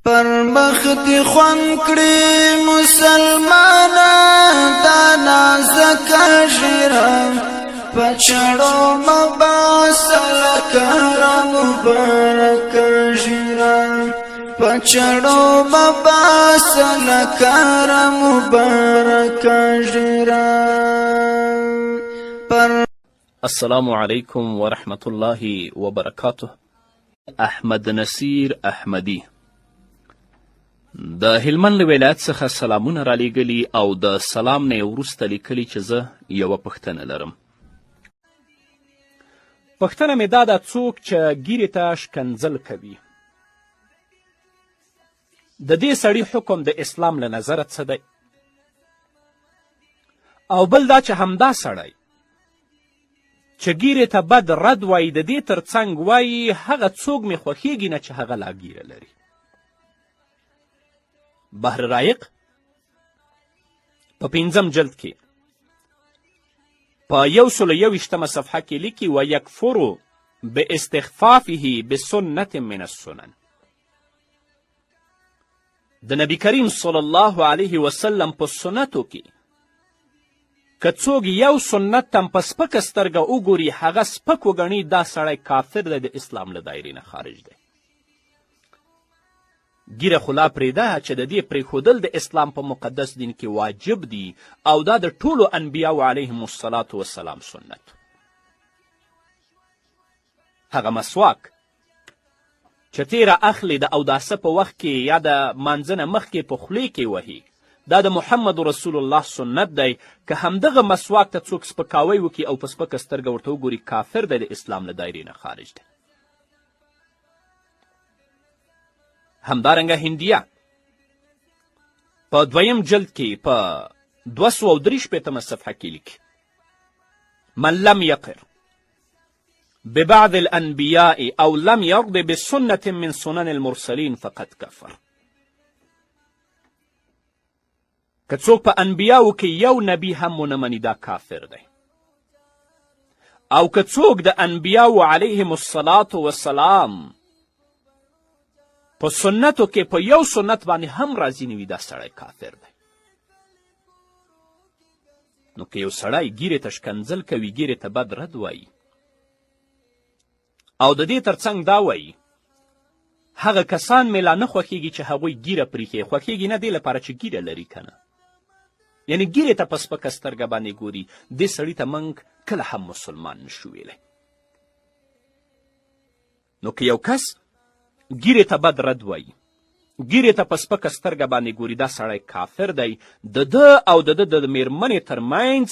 پر مخ دی خوان کړي مسلمانان دا نازک ژیره پچړو مباسل کرم مبارک ژیره پچړو مباسل کرم مبارک ژیره. السلام علیکم ورحمة الله وبرکاته. احمد نصیر احمدی د هلمند له ولایت څخه سلامونه رالیږلي او د سلام نه یې وروسته لیکلي چې زه یوه پوښتنه لرم. پوښتنه مې دا ده، څوک چې ګیرې ته شکنځل کوي د دې سړي حکم د اسلام له نظره څه دی؟ او بل دا چې همدا سړی چې ګیرې ته بد رد وایي د دې تر څنګ وایي هغه څوک مې خوښیږي نه چې هغه لا ګیره لري. بحر رایق په 5م جلد کې په 121 صفحه کې لیکي ویکفر باستخفافه بسنة من السنن. د نبی کریم صلی الله علیه وسلم په سنتو کې که څوک یو سنت ته په سپکه سترګه وګوري هغه سپک وګڼي دا سړی کافر دی، د اسلام له دایرې نه خارج دی. ګیره خو لا پرېږده چې د دې پرېښودل د اسلام په مقدس دین کې واجب دي او دا د ټولو انبیاو علیهم الصلاة والسلام سنت. هغه مسواک چې تیره اخلي د اوداسه په وخت کې یا د مانځه نه مخکې په خولې کې وهي دا د محمد رسول الله سنت دی. که همدغه مسواک ته څوک سپکاوی وکړي او په سپکه سترګه ورته وګوري کافر دی، د اسلام له دایرې نه خارج دی. همدارنګه هندیه په 2م جلد کې په 263 صفحه کې لیکي من لم یقر ببعض الانبیاء او لم یرض بسنة من سنن المرسلین فقد کفر. که څوک په انبیاو کې یو نبی هم ونه مني دا کافر دی. او که څوک د انبیاو علیهم الصلاة والسلام په سنتو کې په یو سنت باندې هم راضي نه وي دا سړی کافر دی. نو که یو سړی ګیرې ته شکنځل کوي، ګیرې ته بد رد وایي او د دې تر څنګ دا وایي هغه کسان مې لا نه خوښیږي چې هغوی ګیره پریښي، خوښیږي نه دې لپاره چې ګیره لري که نه، یعنې ګیرې ته په سپکه سترګه باندې ګوري، دې سړي ته موږ کله هم مسلمان نشو ویلی. نو که یو کس ګیرې ته بد رد وایي، ګیرې ته په سپکه سترګه باندې ګوري، دا سړی کافر دی. د ده او د ده د مېرمنې تر منځ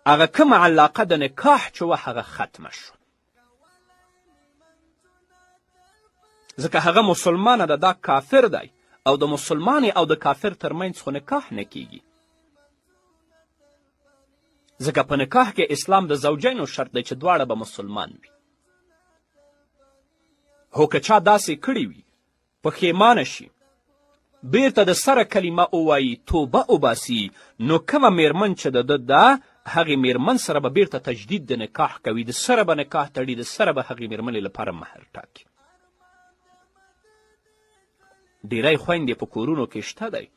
هغه کومه علاقه د نکاح چې وه هغه ختمه شو، ځکه هغه مسلمانه ده، دا کافر دی او د مسلمانې او د کافر تر منځ خو نکاح نه کیږي، ځکه په نکاح کې اسلام د زوجینو شرط دی چې دواړه به مسلمان وي. هو که چا داسې کړي وي پښیمانه شي بیرته د سره کلمه ووایي توبه وباسي، نو کومه میرمن چې د ده ده هغې میرمن سره به بیرته تجدید د نکاح کوي، د سره به نکاح تړي، د سره به هغې میرمنې لپاره مهر ټاکي. ډیری خویندې په کورونو کې شته دی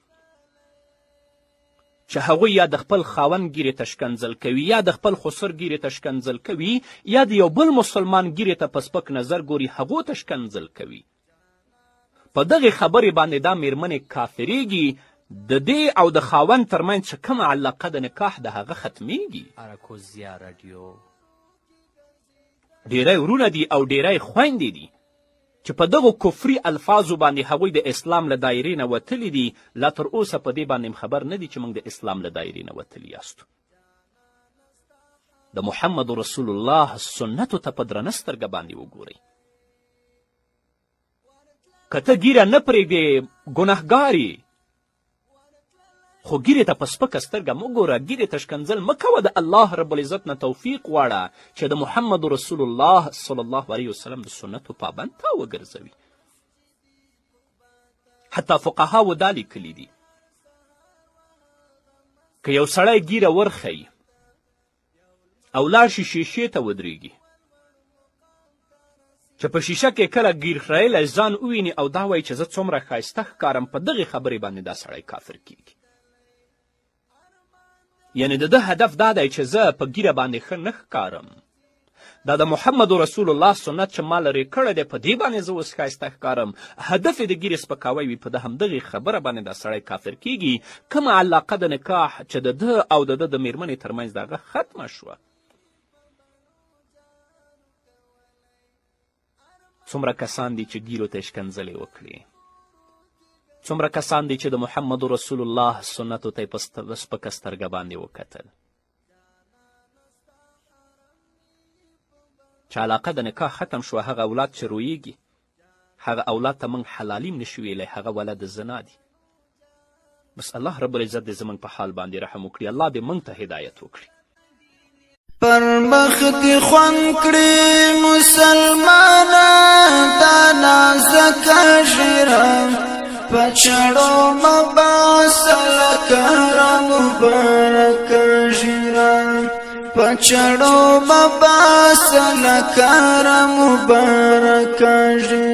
چې هغوی یا د خپل خاوند ګیرې ته شکنځل کوي یا د خپل خسر ګیرې ته شکنځل کوي یا د یو بل مسلمان ګیرې ته په سپک نظر ګوري هغو ته شکنځل کوي. په دغې خبرې باندې دا میرمنې کافرېږي، د دې او د خاوند تر منځ چې کومه علاقه د نکاح د هغه ختمیږي. ډیری ورونه دي او ډیری خویندې دي چې په دغو کفري الفاظو باندې هغوی د اسلام له دایرې نه وتلي دي، لا تر اوسه په دې باندې خبر نه دي چې موږ د اسلام له دایرې نه وتلي یاستو. د محمد رسول الله سنتو ته په درنه سترګه باندې وګورئ. که ته ګیره نه پرېږدې ګنهګار یې، خو ګیرې ته په سپکه سترګه مه ګوره، ګیرې ته شکنځل مه کوه، د الله رب العزت نه توفیق غواړه چې د محمد رسول الله صلی الله علیه وسلم د سنتو پابند تا وګرځوي. حتی فقهاو دا لیکلي دي که یو سړی ګیره ورښیي او لاړ شي شیشې ته ودرېږي چې په شیشه کې کله ګیر خریلی ځان وویني او دا وایي چې زه څومره ښایسته ښکارم، په دغې خبرې باندې دا سړی کافر کیږي. یعنې د ده هدف دا دی چې زه په ګیره باندې ښه نه ښکارم، دا د محمد رسول الله سنت چې ما لرې کړی دی په دې باندې زه اوس ښایسته ښکارم، هدف یې د ګیرې سپکاوی وي، په د همدغې خبره باندې دا سړی کافر کیږي. کومه علاقه د نکاح چې د ده او د ده د میرمنې ترمنځ د هغه ختمه شوه. څومره کسان دي چې ګیرو ته ښکنځلې وکړي، څومره کسان دي چې د محمد رسول الله سنتو ته یې په سپکه سترګه باندې وکتل. چې علاقه د نکاح ختم شوه، هغه اولاد چې رویږي، هغه اولاد ته موږ حلالیم نشو ویلی، هغه ولد زنا دي. بس الله رب العزت دې زموږ په حال باندې رحم وکړي، الله دې موږ ته هدایت وکړي. پر مخ دې خوند کړي مسلمانان دا نازکه ژیره، په چړو مباسه لکه مبارکه ژیره، په چړو مباسه لکه مبارکه ژیره.